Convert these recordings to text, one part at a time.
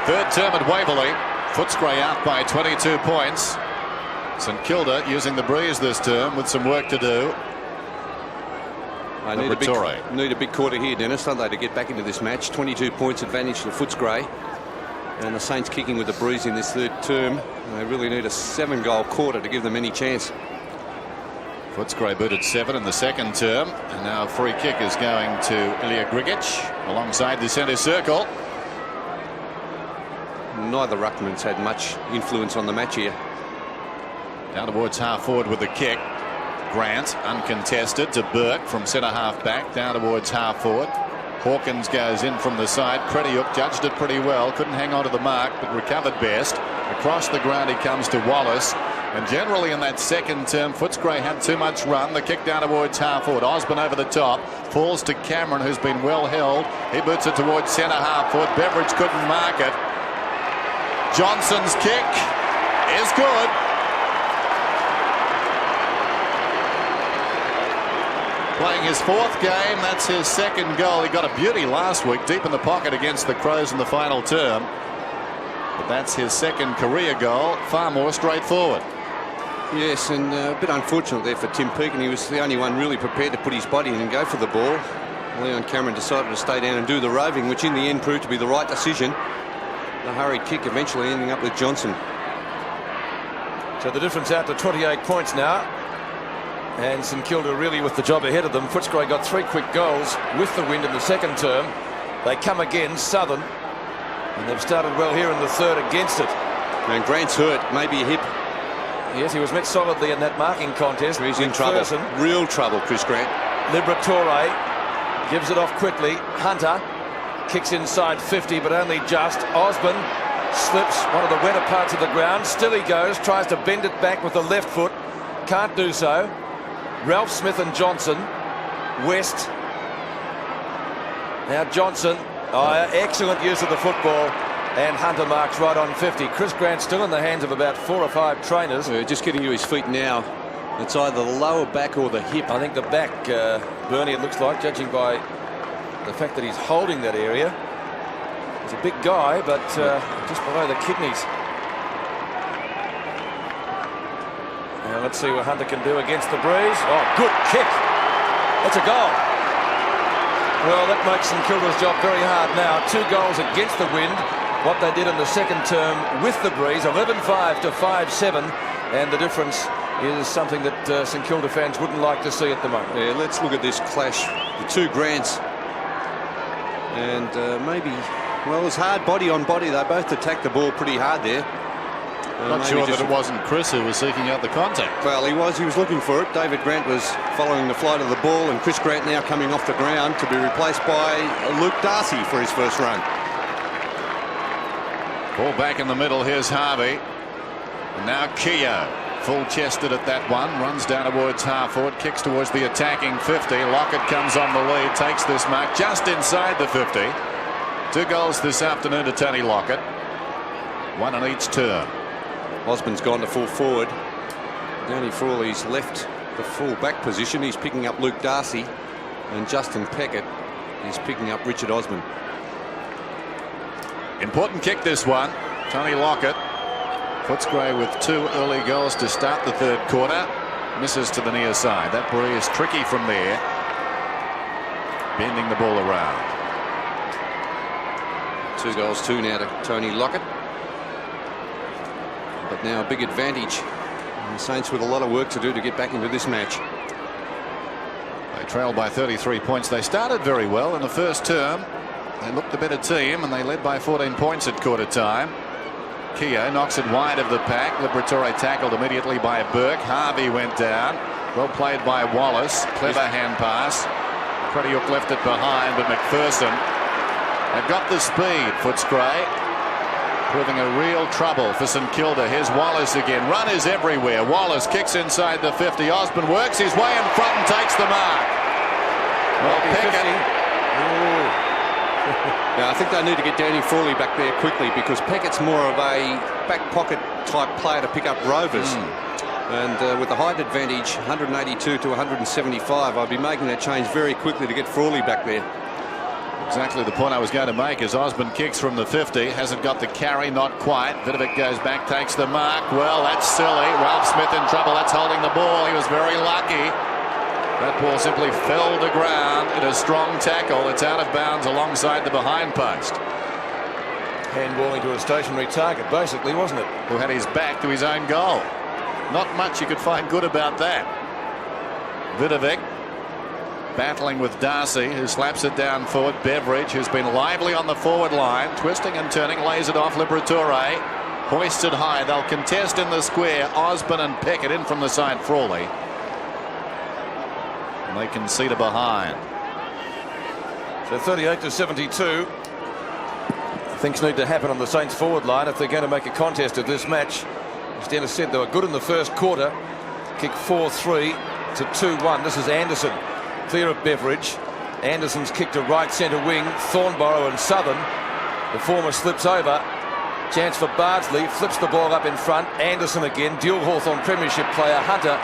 Third term at Waverley. Footscray out by 22 points. St Kilda using the breeze this term with some work to do. I need a big quarter here, Dennis, don't they, to get back into this match. 22 points advantage to Footscray. And the Saints kicking with the breeze in this third term. They really need a 7-goal quarter to give them any chance. Footscray booted 7 in the second term. And now a free kick is going to Ilya Grigic alongside the centre circle. Neither ruckman's had much influence on the match here. Down towards half forward with the kick. Grant uncontested to Burke from centre half back down towards half forward. Hawkins goes in from the side. Pretiuk judged it pretty well, couldn't hang on to the mark but recovered best. Across the ground he comes to Wallace, and generally in that second term Footscray had too much run. The kick down towards half forward. Osborne over the top, falls to Cameron, who's been well held. He boots it towards centre half forward. Beveridge couldn't mark it. Johnson's kick is good. Playing his fourth game, that's his second goal. He got a beauty last week deep in the pocket against the Crows in the final term. But that's his second career goal, far more straightforward. Yes, and a bit unfortunate there for Tim Peake, and he was the only one really prepared to put his body in and go for the ball. Leon Cameron decided to stay down and do the roving, which in the end proved to be the right decision. The hurried kick eventually ending up with Johnson. So the difference out to 28 points now. And St Kilda really with the job ahead of them. Footscray got 3 quick goals with the wind in the second term. They come again, Southern. And they've started well here in the third against it. And Grant's hurt, maybe a hip. Yes, he was met solidly in that marking contest. He's in trouble, real trouble, Chris Grant. Liberatore gives it off quickly. Hunter kicks inside 50, but only just. Osborne slips one of the wetter parts of the ground. Still he goes, tries to bend it back with the left foot. Can't do so. Ralph Smith and Johnson. West. Now Johnson. Excellent use of the football. And Hunter marks right on 50. Chris Grant still in the hands of about 4 or 5 trainers. Just getting to his feet now. It's either the lower back or the hip. I think the back, Bernie, it looks like, judging by the fact that he's holding that area. He's a big guy, but just below the kidneys. Now let's see what Hunter can do against the breeze. Oh, good kick. That's a goal. Well, that makes St Kilda's job very hard now. 2 goals against the wind. What they did in the second term with the breeze, 11-5 to 5-7. And the difference is something that St Kilda fans wouldn't like to see at the moment. Yeah, let's look at this clash. The 2 Grants. And maybe, well, it was hard body on body. They both attacked the ball pretty hard there. Not sure that it wasn't Chris who was seeking out the contact. Well, he was looking for it. David Grant was following the flight of the ball, and Chris Grant now coming off the ground to be replaced by Luke Darcy for his first run. Ball back in the middle. Here's Harvey. And now Keogh, full-chested at that one, runs down towards half forward, kicks towards the attacking 50. Lockett comes on the lead, takes this mark just inside the 50. 2 goals this afternoon to Tony Lockett. 1 in each term. Osborne's gone to full forward. Danny Frawley's left the full back position. He's picking up Luke Darcy, and Justin Peckett is picking up Richard Osborne. Important kick this one. Tony Lockett. Footscray with 2 early goals to start the third quarter. Misses to the near side. That breeze tricky from there. Bending the ball around. 2 goals, 2 now to Tony Lockett. But now a big advantage. And the Saints with a lot of work to do to get back into this match. They trailed by 33 points. They started very well in the first term. They looked the better team, and they led by 14 points at quarter time. Keogh knocks it wide of the pack. Liberatore tackled immediately by Burke. Harvey went down. Well played by Wallace. Clever hand pass. Pretiuk left it behind, but McPherson. They've got the speed, Footscray. Proving a real trouble for St Kilda. Here's Wallace again. Runners everywhere. Wallace kicks inside the 50. Osborne works his way in front and takes the mark. Well, Peckett. Yeah, I think they need to get Danny Frawley back there quickly, because Peckett's more of a back pocket type player to pick up rovers. And with the height advantage, 182 to 175, I'd be making that change very quickly to get Frawley back there. Exactly the point I was going to make as Osborne kicks from the 50. Hasn't got the carry, not quite. Vidovic goes back, takes the mark. Well, that's silly. Ralph Smith in trouble. That's holding the ball. He was very lucky. That ball simply fell to ground in a strong tackle. It's out of bounds alongside the behind post. Handballing to a stationary target, basically, wasn't it? Who had his back to his own goal. Not much you could find good about that. Vidovic battling with Darcy, who slaps it down forward. Beveridge, who's been lively on the forward line, twisting and turning, lays it off. Liberatore hoists it high. They'll contest in the square. Osborne and Pickett in from the side. Frawley. And they concede a behind. So 38-72. Things need to happen on the Saints forward line if they're going to make a contest of this match. As Dennis said, they were good in the first quarter. Kick 4-3 to 2-1. This is Anderson. Clear of Beveridge. Anderson's kick to right centre wing. Thornborough and Southern. The former slips over. Chance for Bardsley. Flips the ball up in front. Anderson again. Dual Hawthorn Premiership player Hunter,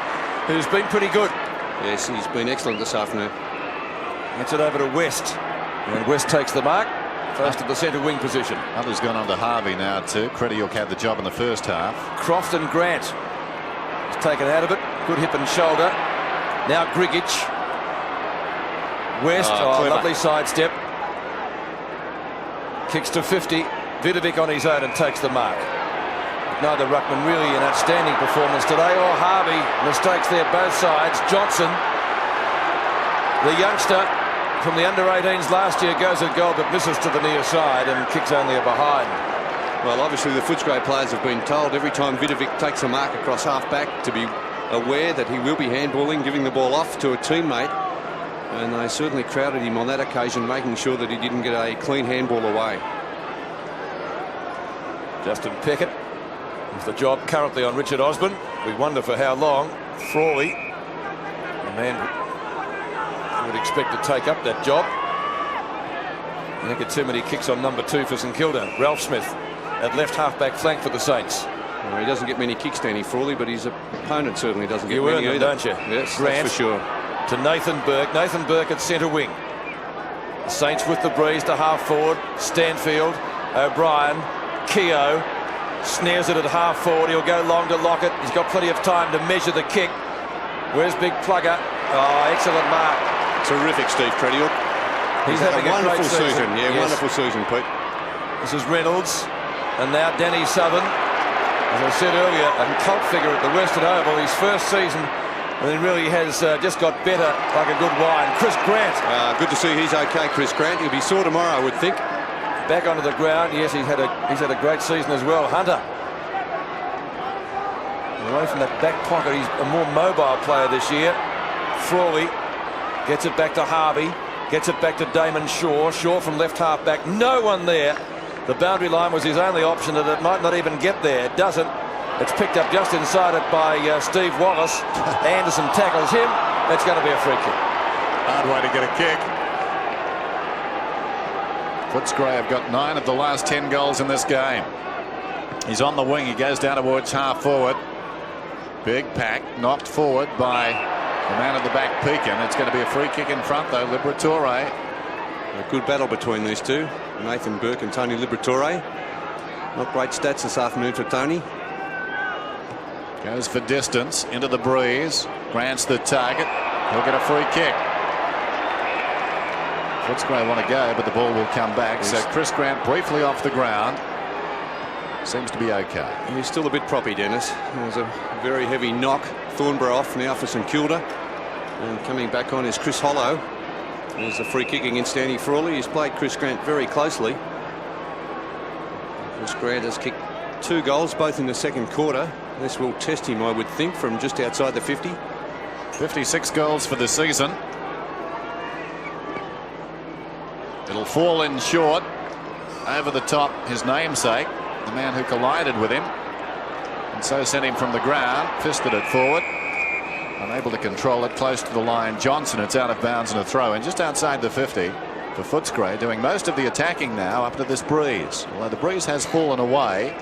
who's been pretty good. Yes, he's been excellent this afternoon. Gets it over to West. And West takes the mark. Close to the centre wing position. Hunter's gone on to Harvey now too. Crediuk had the job in the first half. Croft and Grant. He's taken out of it. Good hip and shoulder. Now Grigic. West, lovely sidestep. Kicks to 50. Vidovic on his own and takes the mark. Neither ruckman really an outstanding performance today. Or Harvey, mistakes there both sides. Johnson, the youngster from the under-18s last year, goes at goal but misses to the near side and kicks only a behind. Well, obviously the Footscray players have been told every time Vidovic takes a mark across half-back to be aware that he will be handballing, giving the ball off to a teammate. And they certainly crowded him on that occasion, making sure that he didn't get a clean handball away. Justin Pickett with the job currently on Richard Osborne. We wonder for how long. Frawley, the man you would expect to take up that job. I don't get too many kicks on number 2 for St Kilda. Ralph Smith at left half-back flank for the Saints. Well, he doesn't get many kicks, Danny Frawley, but his opponent certainly doesn't get you many earn them, either. don't you? Yes, Grant that's for sure. To Nathan Burke. Nathan Burke at centre wing. The Saints with the breeze to half forward. Stanfield, O'Brien, Keogh snares it at half forward. He'll go long to Lockett. He's got plenty of time to measure the kick. Where's Big Plugger? Oh, excellent mark. Terrific, Steve Crediuk. He's having a wonderful great season. Yeah, yes. Wonderful season, Pete. This is Reynolds. And now Danny Southern. As I said earlier, a cult figure at the Western Oval. His first season, and then really has just got better like a good wine. Chris Grant. Good to see he's okay, Chris Grant. He'll be sore tomorrow, I would think. Back onto the ground. Yes, he's had a great season as well. Hunter. Away from that back pocket. He's a more mobile player this year. Frawley gets it back to Harvey. Gets it back to Damon Shaw. Shaw from left half back. No one there. The boundary line was his only option, and it might not even get there. It doesn't. It's picked up just inside it by Steve Wallace. Anderson tackles him. That's going to be a free kick. Hard way to get a kick. Footscray have got 9 of the last 10 goals in this game. He's on the wing. He goes down towards half forward. Big pack knocked forward by the man at the back, Pekin. It's going to be a free kick in front though. Liberatore. A good battle between these two, Nathan Burke and Tony Liberatore. Not great stats this afternoon for Tony. Goes for distance into the breeze. Grant's the target. He'll get a free kick. Footscray want to go, but the ball will come back. So Chris Grant briefly off the ground. Seems to be okay. He's still a bit proppy, Dennis. There's a very heavy knock. Thornborough off now for St Kilda. And coming back on is Chris Hollow. There's a free kick against Danny Frawley. He's played Chris Grant very closely. Chris Grant has kicked 2 goals, both in the second quarter. This will test him, I would think, from just outside the 50. 56 goals for the season. It'll fall in short. Over the top, his namesake, the man who collided with him, and so sent him from the ground. Fisted it forward. Unable to control it close to the line. Johnson, it's out of bounds and a throw in just outside the 50 for Footscray, doing most of the attacking now up to this breeze. Although the breeze has fallen away,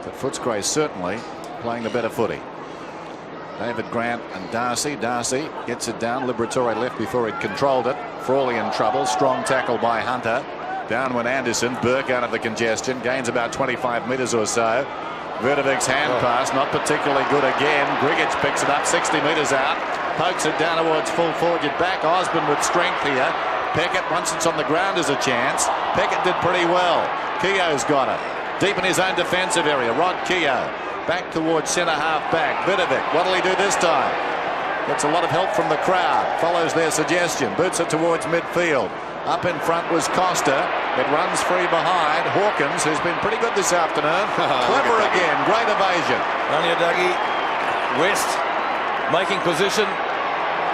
but Footscray certainly playing the better footy. David Grant and Darcy. Darcy gets it down. Liberatore left before he'd controlled it. Frawley in trouble. Strong tackle by Hunter. Down went Anderson. Burke out of the congestion. Gains about 25 metres or so. Verdovic's hand pass, not particularly good again. Grigic picks it up 60 metres out. Pokes it down towards full forward back. Osborne with strength here. Peckett, once it's on the ground, is a chance. Peckett did pretty well. Keogh's got it. Deep in his own defensive area. Rod Keogh. Back towards centre half back. Vidovic. What'll he do this time? Gets a lot of help from the crowd. Follows their suggestion. Boots it towards midfield. Up in front was Costa. It runs free behind. Hawkins, who's been pretty good this afternoon. Clever again. Great evasion. Only a Dougie. West making position.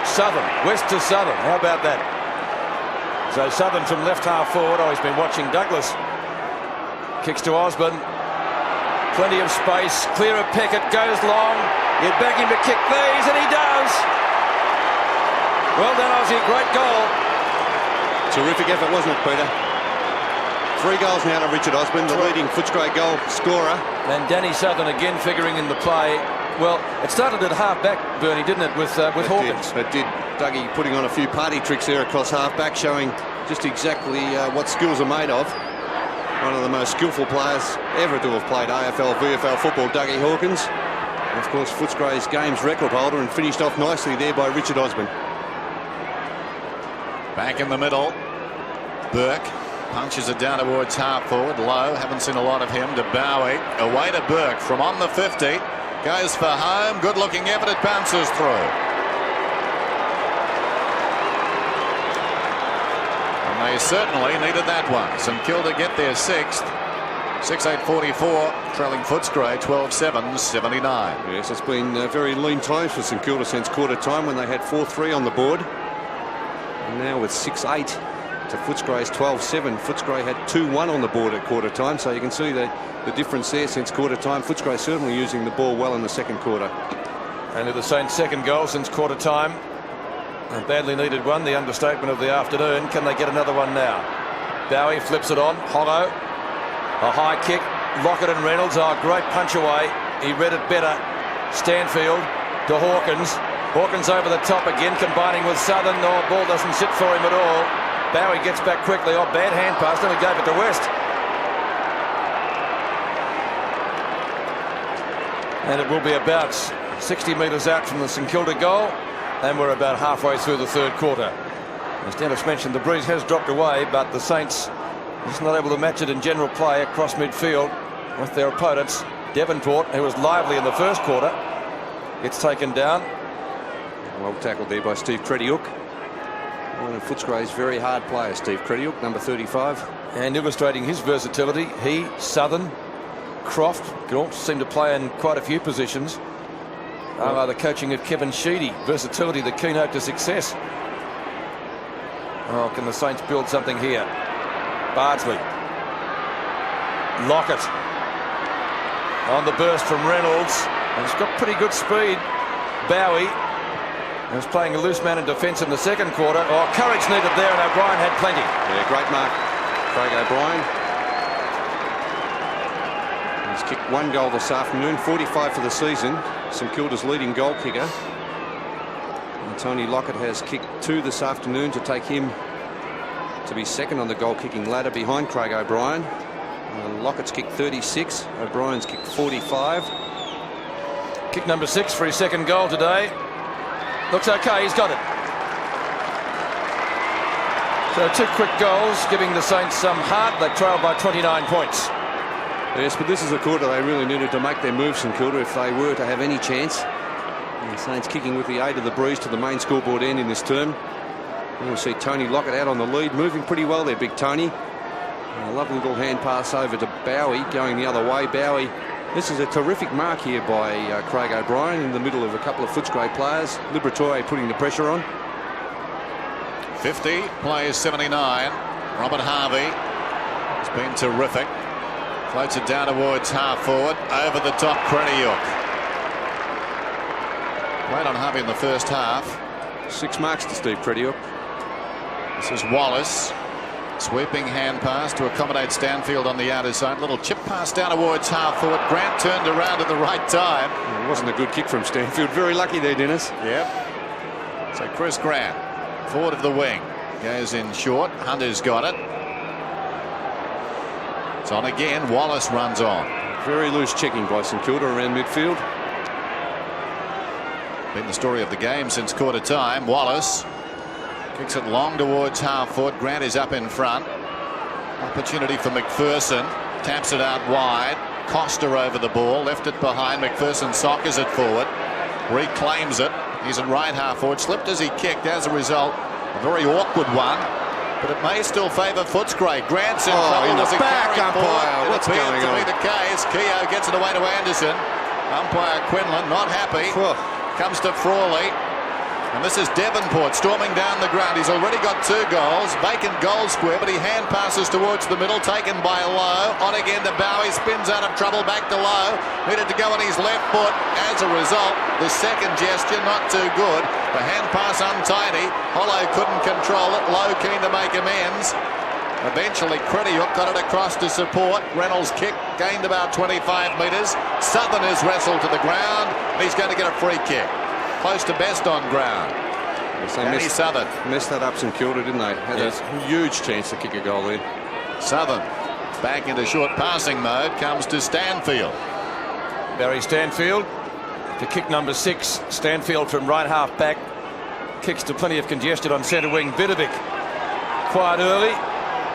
Southern. West to Southern. How about that? So Southern from left half forward. Oh, he's been watching Douglas. Kicks to Osborne. Plenty of space. Clear of Peckett. Goes long. You'd back him to kick these, and he does. Well done, Aussie. Great goal. Terrific effort, wasn't it, Peter? 3 goals now to Richard Osborne, the leading Footscray goal scorer. And Danny Southern again figuring in the play. Well, it started at half-back, Bernie, didn't it, with Hawkins? It did. Dougie putting on a few party tricks there across half-back, showing just exactly what skills are made of. One of the most skillful players ever to have played AFL, VFL football, Dougie Hawkins. And of course, Footscray's games record holder, and finished off nicely there by Richard Osborne. Back in the middle. Burke punches it down towards half forward. Low. Haven't seen a lot of him. To Bowie. Away to Burke from on the 50. Goes for home. Good looking effort. It bounces through. And they certainly needed that one. St Kilda get their 6th. 6:8:44. Trailing Footscray 12-7, 79. Yes, it's been very lean times for St Kilda since quarter time, when they had 4-3 on the board. And now with 6-8 to Footscray's 12-7. Footscray had 2-1 on the board at quarter time, so you can see the difference there since quarter time. Footscray certainly using the ball well in the second quarter. Only the Saints' second goal since quarter time. A badly needed one, the understatement of the afternoon. Can they get another one now? Bowie flips it on. Hollow. A high kick. Lockett and Reynolds. Oh, great punch away. He read it better. Stanfield to Hawkins. Hawkins over the top again, combining with Southern. Oh, ball doesn't sit for him at all. Bowie gets back quickly. Oh, bad hand pass. Then he gave it to West. And it will be about 60 metres out from the St Kilda goal. And we're about halfway through the third quarter. As Dennis mentioned, the breeze has dropped away, but the Saints just not able to match it in general play across midfield with their opponents. Devonport, who was lively in the first quarter, gets taken down. Well tackled there by Steve Crediuk. One of Footscray's very hard players, Steve Crediuk, number 35. And illustrating his versatility, he, Southern, Croft, can all seem to play in quite a few positions. The coaching of Kevin Sheedy. Versatility, the keynote to success. Oh, can the Saints build something here? Bardsley. Lockett. On the burst from Reynolds. And he's got pretty good speed. Bowie. He was playing a loose man in defence in the second quarter. Oh, courage needed there, and O'Brien had plenty. Yeah, great mark, Craig O'Brien. He's kicked 1 goal this afternoon, 45 for the season. St Kilda's leading goal kicker. And Tony Lockett has kicked 2 this afternoon to take him to be second on the goal kicking ladder behind Craig O'Brien. Lockett's kicked 36. O'Brien's kicked 45. Kick number 6 for his second goal today. Looks okay, he's got it. So 2 quick goals, giving the Saints some heart. They trail by 29 points. Yes, but this is a quarter they really needed to make their moves in Kilda if they were to have any chance. And the Saints kicking with the aid of the breeze to the main scoreboard end in this term. And we'll see Tony Lockett out on the lead, moving pretty well there, big Tony. And a lovely little hand pass over to Bowie, going the other way. Bowie, this is a terrific mark here by Craig O'Brien in the middle of a couple of Footscray players. Liberatore putting the pressure on. 50 plays 79. Robert Harvey has been terrific. Floats it down towards half forward. Over the top, Crediuk. Played on Harvey in the first half. 6 marks to Steve Crediuk. This is Wallace. Sweeping hand pass to accommodate Stanfield on the outer side. Little chip pass down towards half forward. Grant turned around at the right time. It wasn't a good kick from Stanfield. Very lucky there, Dennis. Yep. So Chris Grant, forward of the wing, goes in short. Hunter's got it. It's on again. Wallace runs on. Very loose checking by St Kilda around midfield. Been the story of the game since quarter time. Wallace kicks it long towards half foot. Grant is up in front. Opportunity for McPherson. Taps it out wide. Costa over the ball. Left it behind. McPherson soccers it forward. Reclaims it. He's at right half forward. Slipped as he kicked. As a result, a very awkward one. But it may still favour Footscray. Grant's in trouble. In the Does it back, carry umpire. forward? What's It appears going to on? be the case. Keogh gets it away to Anderson. Umpire Quinlan not happy. Comes to Frawley. And this is Devonport storming down the ground. He's already got 2 goals. Vacant goal square, but he hand passes towards the middle. Taken by Lowe. On again to Bowie. Spins out of trouble. Back to Lowe. Needed to go on his left foot. As a result, the second gesture not too good. The hand pass untidy. Hollow couldn't control it. Lowe keen to make amends. Eventually, Crediuk got it across to support. Reynolds kick gained about 25 metres. Southern is wrestled to the ground. He's going to get a free kick. Close to best on ground. So Danny Southern. messed that up St Kilda, didn't they? Had Yes. a huge chance to kick a goal in. Southern back into short passing mode. Comes to Stanfield. Barry Stanfield to kick number 6. Stanfield from right half back. Kicks to plenty of congestion on centre wing. Vidovic quiet early.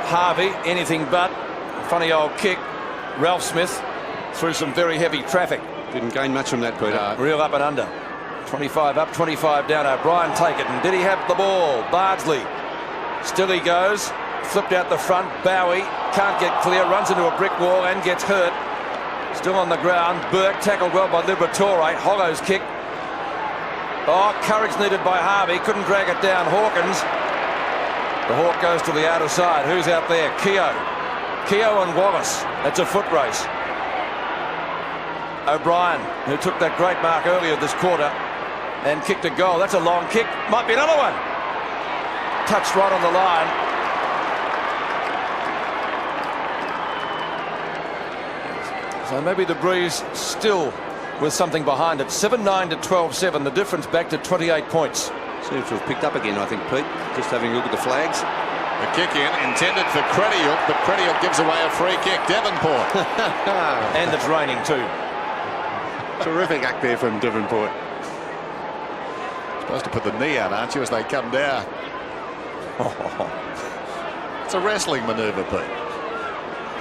Harvey anything but. Funny old kick. Ralph Smith through some very heavy traffic. Didn't gain much from that, Peter. Real up and under. 25 up, 25 down. O'Brien take it, and did he have the ball? Bardsley. Still he goes. Flipped out the front. Bowie can't get clear. Runs into a brick wall and gets hurt. Still on the ground. Burke tackled well by Liberatore. Hollow's kick. Oh, courage needed by Harvey. Couldn't drag it down. Hawkins. The Hawk goes to the outer side. Who's out there? Keogh. Keogh and Wallace. That's a foot race. O'Brien, who took that great mark earlier this quarter and kicked a goal. That's a long kick. Might be another one. Touched right on the line. So maybe the Breeze still with something behind it. 7-9 to 12-7. The difference back to 28 points. Seems to have picked up again, I think, Pete. Just having a look at the flags. The kick in intended for Crediuk, but Crediuk gives away a free kick. Devonport. And it's raining too. Terrific act there from Devonport. Supposed to put the knee out, aren't you, as they come down? It's a wrestling manoeuvre, Pete.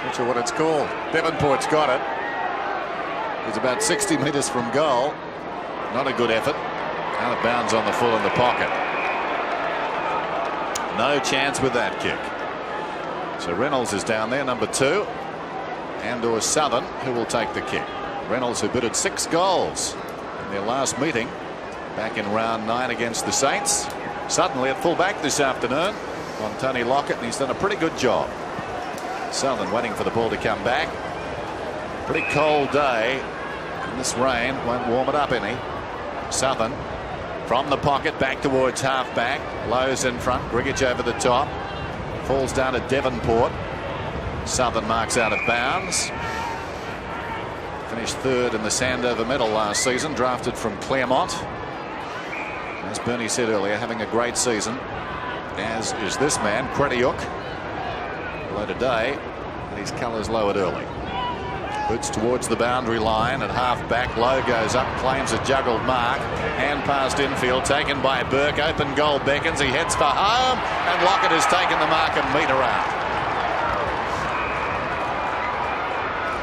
Not sure what it's called. Devonport's got it. He's about 60 metres from goal. Not a good effort. Out of bounds on the full in the pocket. No chance with that kick. So Reynolds is down there, number 2. And/or Southern, who will take the kick. Reynolds, who booted 6 goals in their last meeting back in round 9 against the Saints. Suddenly at full back this afternoon on Tony Lockett, and he's done a pretty good job. Southern waiting for the ball to come back. Pretty cold day, and this rain won't warm it up any. Southern from the pocket back towards half back. Lowe's in front. Grigic over the top. Falls down to Devonport. Southern marks out of bounds. Finished 3rd in the Sandover Medal last season, drafted from Claremont. As Bernie said earlier, having a great season, as is this man, Crediuk. Although today, these colours lowered early. Boots towards the boundary line at half back. Lowe goes up, claims a juggled mark. Hand past infield, taken by Burke. Open goal beckons. He heads for home, and Lockett has taken the mark a metre out.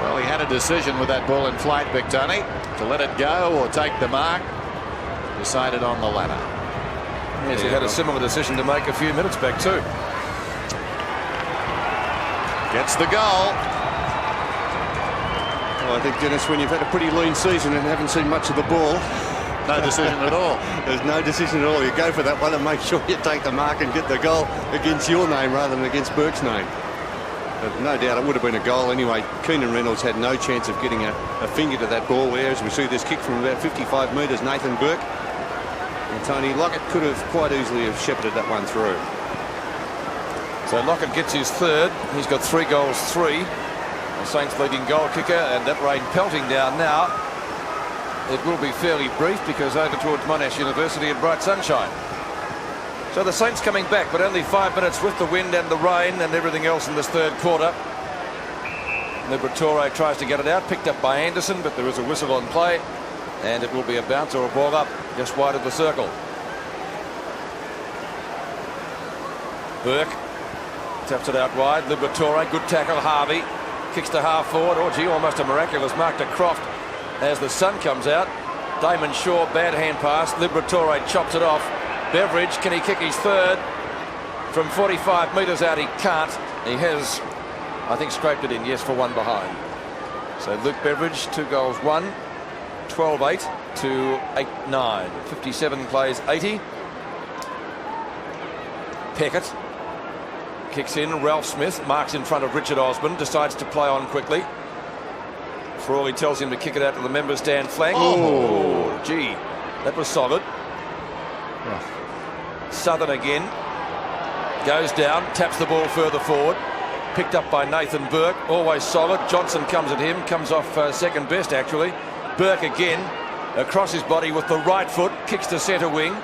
Well, he had a decision with that ball in flight, Big Tony, to let it go or take the mark. Decided on the latter. Yes, he had a similar decision to make a few minutes back too. Gets the goal. Well, I think, Dennis, when you've had a pretty lean season and haven't seen much of the ball, No decision at all. there's no decision at all. You go for that one and make sure you take the mark and get the goal against your name rather than against Burke's name. But no doubt it would have been a goal anyway. Keenan Reynolds had no chance of getting a finger to that ball, whereas we see this kick from about 55 metres, Nathan Burke. And Tony Lockett could have quite easily have shepherded that one through. So Lockett gets his third. He's got 3 goals, 3. The Saints leading goal kicker, and that rain pelting down now. It will be fairly brief because over towards Monash University in bright sunshine. So the Saints coming back, but only 5 minutes with the wind and the rain and everything else in this third quarter. Liberatore tries to get it out, picked up by Anderson, but there is a whistle on play, and it will be a bounce or a ball up just wide of the circle. Burke taps it out wide. Liberatore, good tackle. Harvey kicks to half forward. Oh gee, almost a miraculous mark to Croft as the sun comes out. Damon Shaw, bad hand pass. Liberatore chops it off. Beveridge, can he kick his third? From 45 metres out, he can't. He has, I think, scraped it in, yes, for 1 behind. So Luke Beveridge, 2 goals, 1. 12-8 to 8-9. 57 plays 80. Peckett kicks in. Ralph Smith marks in front of Richard Osborne. Decides to play on quickly. Frawley tells him to kick it out to the member stand flank. Oh, gee, that was solid. Southern again goes down, taps the ball further forward, picked up by Nathan Burke. Always solid. Johnson comes at him, comes off second best actually. Burke again across his body with the right foot, kicks to centre wing,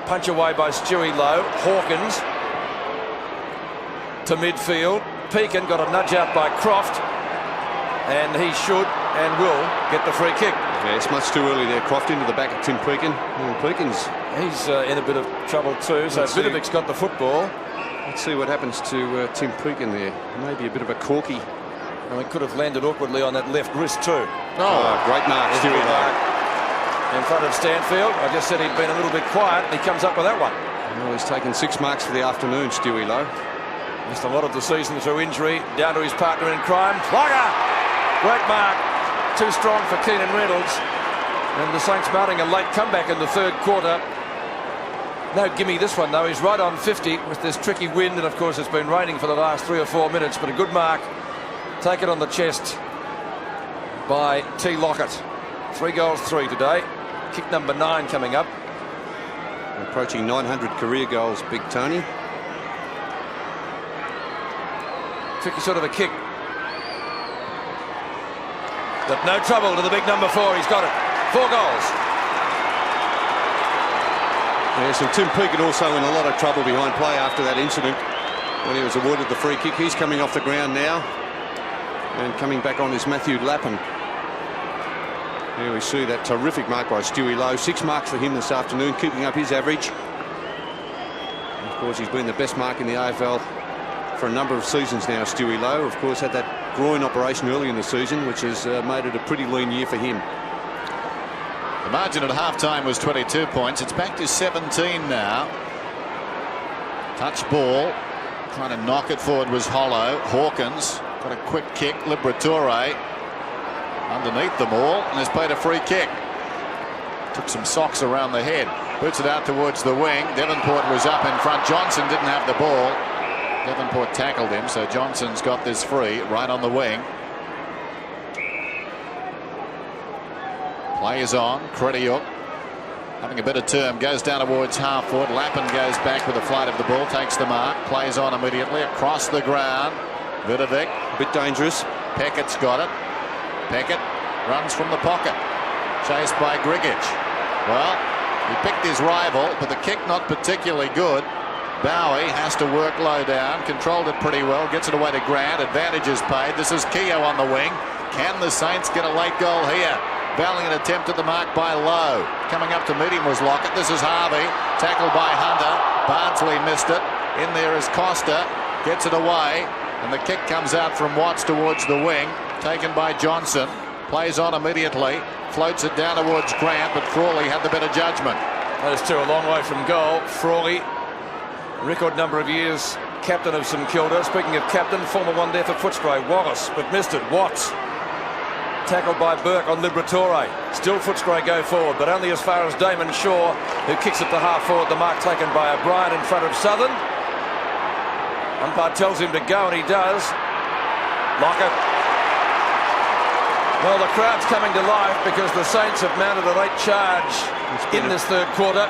punch away by Stewie Lowe. Hawkins to midfield. Pekin got a nudge out by Croft, and he should and will get the free kick. Yeah, it's much too early there. Croft into the back of Tim Pekin. He's in a bit of trouble too. So Vidovic's got the football. Let's see what happens to Tim Pekin there. Maybe a bit of a corky. And he could have landed awkwardly on that left wrist too. Oh, great mark, Stewie Lowe. In front of Stanfield. I just said he'd been a little bit quiet, and he comes up with that one. Well, he's taken 6 marks for the afternoon, Stewie Lowe. Missed a lot of the season through injury. Down to his partner in crime. Flogger! Great mark. Too strong for Keenan Reynolds. And the Saints mounting a late comeback in the third quarter. No gimme this one though. He's right on 50 with this tricky wind, and of course it's been raining for the last 3 or 4 minutes, but a good mark taken on the chest by T. Lockett. 3 goals, 3 today. Kick number 9 coming up. Approaching 900 career goals, Big Tony. Tricky sort of a kick. But no trouble to the big number 4. He's got it. 4 goals. Yes, and Tim Pekin also in a lot of trouble behind play after that incident when he was awarded the free kick. He's coming off the ground now, and coming back on is Matthew Lappin. Here we see that terrific mark by Stewie Lowe. 6 marks for him this afternoon, keeping up his average. And of course, he's been the best mark in the AFL for a number of seasons now, Stewie Lowe. Of course, had that groin operation early in the season, which has made it a pretty lean year for him. The margin at half-time was 22 points. It's back to 17 now. Touch ball. Trying to knock it forward was Hollow. Hawkins got a quick kick. Liberatore underneath them all and has played a free kick. Took some socks around the head. Boots it out towards the wing. Devonport was up in front. Johnson didn't have the ball. Devonport tackled him, so Johnson's got this free right on the wing. Play is on. Krediuk having a bit of term, goes down towards half forward. Lappin goes back with the flight of the ball, takes the mark, plays on immediately across the ground. Vidovic, A bit dangerous. Peckett's got it. Peckett runs from the pocket, chased by Grigic. Well, he picked his rival, but the kick not particularly good. Bowie has to work low down, controlled it pretty well, gets it away to Grant. Advantage is paid. This is Keogh on the wing. Can the Saints get a late goal here? Valiant attempt at the mark by Lowe. Coming up to meet him was Lockett. This is Harvey, tackled by Hunter. Bardsley missed it. In there is Costa, gets it away, and the kick comes out from Watts towards the wing, taken by Johnson. Plays on immediately, floats it down towards Grant, but Frawley had the better judgment. Those two a long way from goal. Frawley, record number of years captain of St Kilda. Speaking of captain, former one there for Footscray. Wallace, but missed it. Watts tackled by Burke on Liberatore. Still Footscray go forward, but only as far as Damon Shaw, who kicks it to half forward. The mark taken by O'Brien in front of Southern. Umpire tells him to go, and he does. Lockett. Well, the crowd's coming to life because the Saints have mounted a late charge in this third quarter.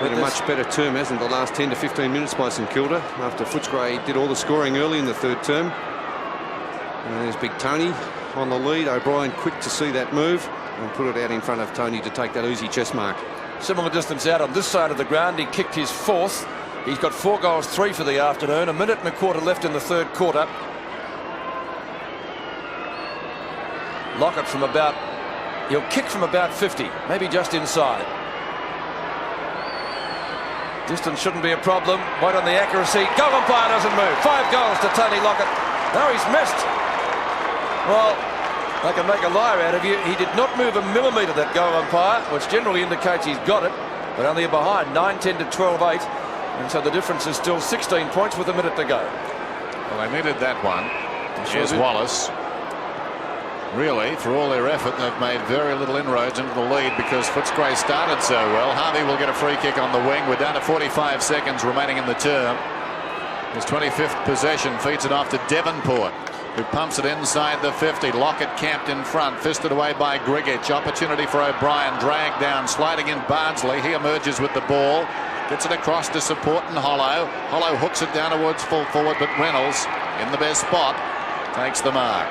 Been a much better term, hasn't it, the last 10 to 15 minutes by St Kilda, after Footscray did all the scoring early in the third term. And there's big Tony on the lead. O'Brien quick to see that move and put it out in front of Tony to take that easy chest mark. Similar distance out on this side of the ground. He kicked his fourth. He's got 4 goals, 3 for the afternoon. 1.25 minutes left in the third quarter. Lockett from about, he'll kick from about 50, maybe just inside. Distance shouldn't be a problem. Wait on the accuracy. Goal umpire doesn't move. 5 goals to Tony Lockett. No, he's missed. Well, they can make a liar out of you. He did not move a millimetre, that goal umpire, which generally indicates he's got it, but only behind. 9-10 to 12-8. And so the difference is still 16 points with a minute to go. Well, they needed that one. Here's Wallace. Really, for all their effort, they've made very little inroads into the lead because Footscray started so well. Harvey will get a free kick on the wing. We're down to 45 seconds remaining in the term. His 25th possession feeds it off to Devonport, who pumps it inside the 50. Lockett camped in front, fisted away by Grigic. Opportunity for O'Brien, dragged down, sliding in Bardsley. He emerges with the ball, gets it across to support and Hollow. Hollow hooks it down towards full forward, but Reynolds, in the best spot, takes the mark.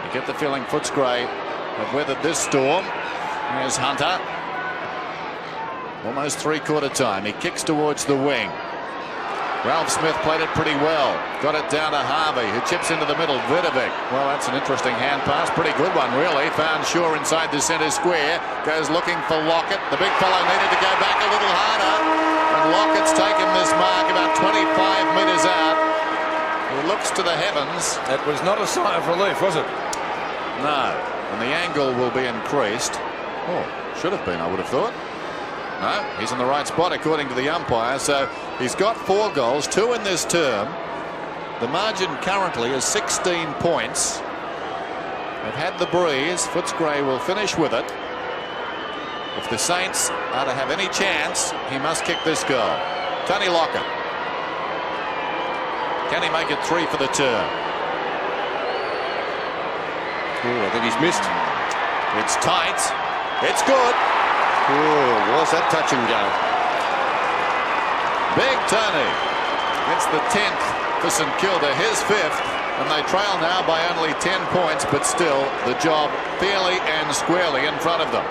You get the feeling Footscray have weathered this storm. Here's Hunter. Almost three-quarter time. He kicks towards the wing. Ralph Smith played it pretty well. Got it down to Harvey, who chips into the middle. Vidovic. Well, that's an interesting hand pass. Pretty good one, really. Found Shaw inside the centre square. Goes looking for Lockett. The big fellow needed to go back a little harder. And Lockett's taken this mark about 25 metres out. He looks to the heavens. That was not a sign of relief, was it? No. And the angle will be increased. Oh, should have been, I would have thought. No, he's in the right spot according to the umpire. So he's got 4 goals, 2 in this term. The margin currently is 16 points. They've had the breeze. Footscray will finish with it. If the Saints are to have any chance, he must kick this goal. Tony Lockett. Can he make it 3 for the term? Oh, I think he's missed. It's tight. It's good. Oh, was that touch and go? Big Tony. It's the 10th for St Kilda, his 5th, and they trail now by only 10 points, but still the job fairly and squarely in front of them.